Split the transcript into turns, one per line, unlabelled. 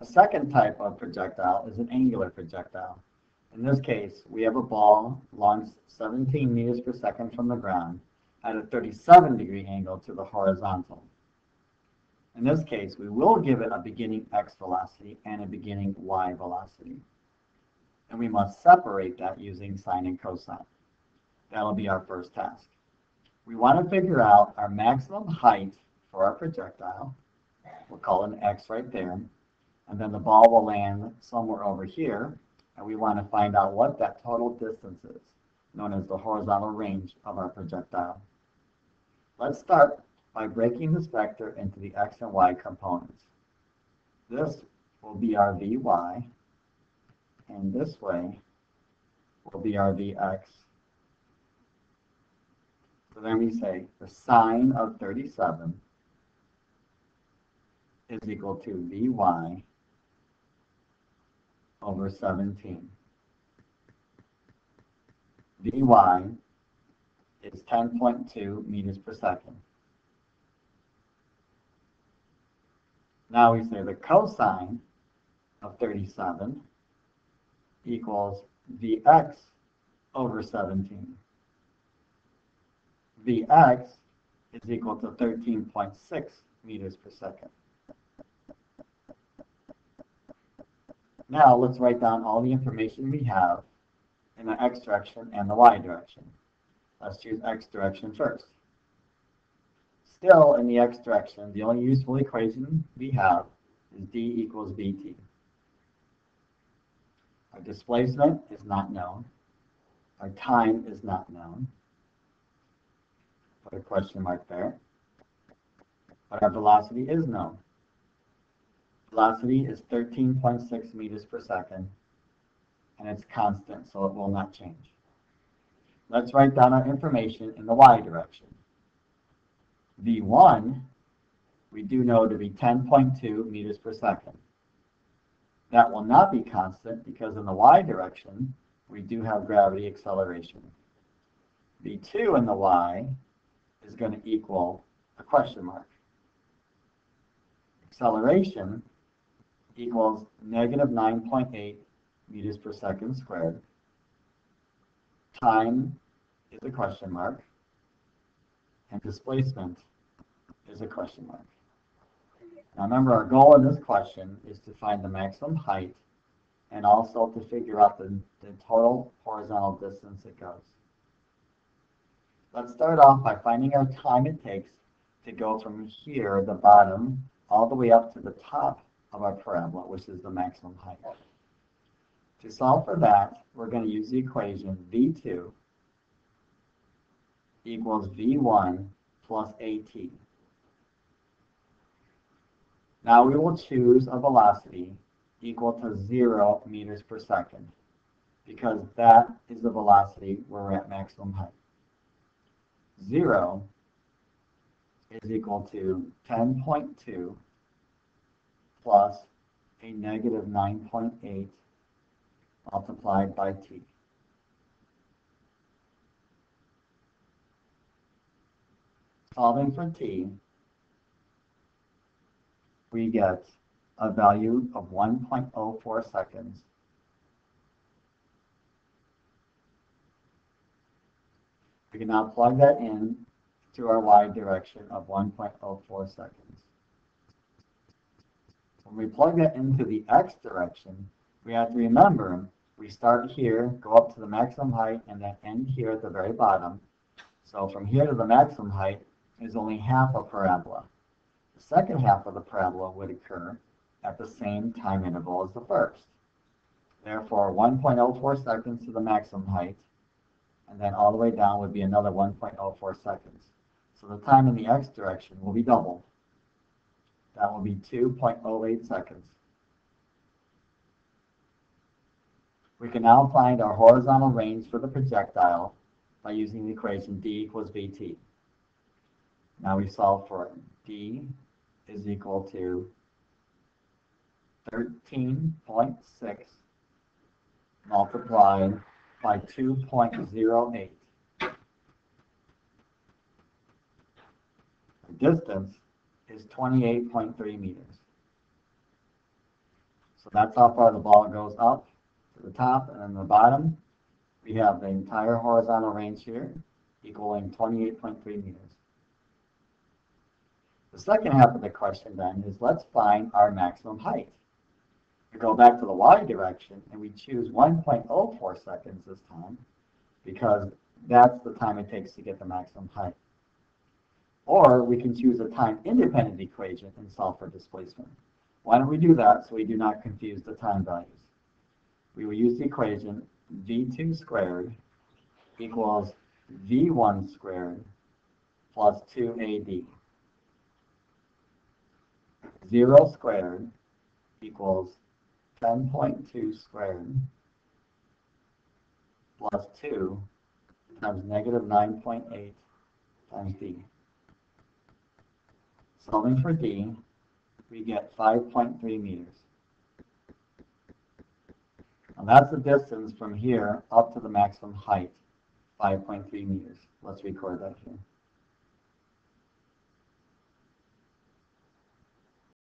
The second type of projectile is an angular projectile. In this case, we have a ball launched 17 meters per second from the ground at a 37-degree angle to the horizontal. In this case, we will give it a beginning x velocity and a beginning y velocity. And we must separate that using sine and cosine. That'll be our first task. We want to figure out our maximum height for our projectile. We'll call it an x right there. And then the ball will land somewhere over here. And we want to find out what that total distance is, known as the horizontal range of our projectile. Let's start by breaking this vector into the x and y components. This will be our Vy, and this way will be our Vx. So then we say the sine of 37 is equal to Vy over 17. Vy is 10.2 meters per second. Now we say the cosine of 37 equals Vx over 17. Vx is equal to 13.6 meters per second. Now let's write down all the information we have in the x direction and the y direction. Let's choose x direction first. Still in the x direction, the only useful equation we have is d equals dt. Our displacement is not known. Our time is not known. Put a question mark there. But our velocity is known. Velocity is 13.6 meters per second, and it's constant, so it will not change. Let's write down our information in the y direction. V1, we do know to be 10.2 meters per second. That will not be constant because in the y direction, we do have gravity acceleration. V2 in the y is going to equal a question mark. Acceleration equals negative 9.8 meters per second squared. Time is a question mark. And displacement is a question mark. Now remember, our goal in this question is to find the maximum height and also to figure out the total horizontal distance it goes. Let's start off by finding our time it takes to go from here, the bottom, all the way up to the top of our parabola, which is the maximum height. To solve for that, we're going to use the equation V2 equals V1 plus AT. Now we will choose a velocity equal to 0 meters per second because that is the velocity where we're at maximum height. 0 is equal to 10.2 plus a negative 9.8 multiplied by t. Solving for t, we get a value of 1.04 seconds. We can now plug that in to our y direction of 1.04 seconds. When we plug that into the x direction, we have to remember we start here, go up to the maximum height, and then end here at the very bottom. So from here to the maximum height is only half a parabola. The second half of the parabola would occur at the same time interval as the first. Therefore, 1.04 seconds to the maximum height, and then all the way down would be another 1.04 seconds. So the time in the x direction will be doubled. That will be 2.08 seconds. We can now find our horizontal range for the projectile by using the equation d equals vt. Now we solve for it. D is equal to 13.6 multiplied by 2.08. The distance is 28.3 meters. That's how far the ball goes up to the top, and then the bottom, we have the entire horizontal range here, equaling 28.3 meters. The second half of the question then is let's find our maximum height. We go back to the y direction and we choose 1.04 seconds this time because that's the time it takes to get the maximum height. Or we can choose a time-independent equation and solve for displacement. Why don't we do that so we do not confuse the time values? We will use the equation v2 squared equals v1 squared plus 2ad. 0 squared equals 10.2 squared plus 2 times negative 9.8 times d. Solving for d, we get 5.3 meters. And that's the distance from here up to the maximum height, 5.3 meters. Let's record that here.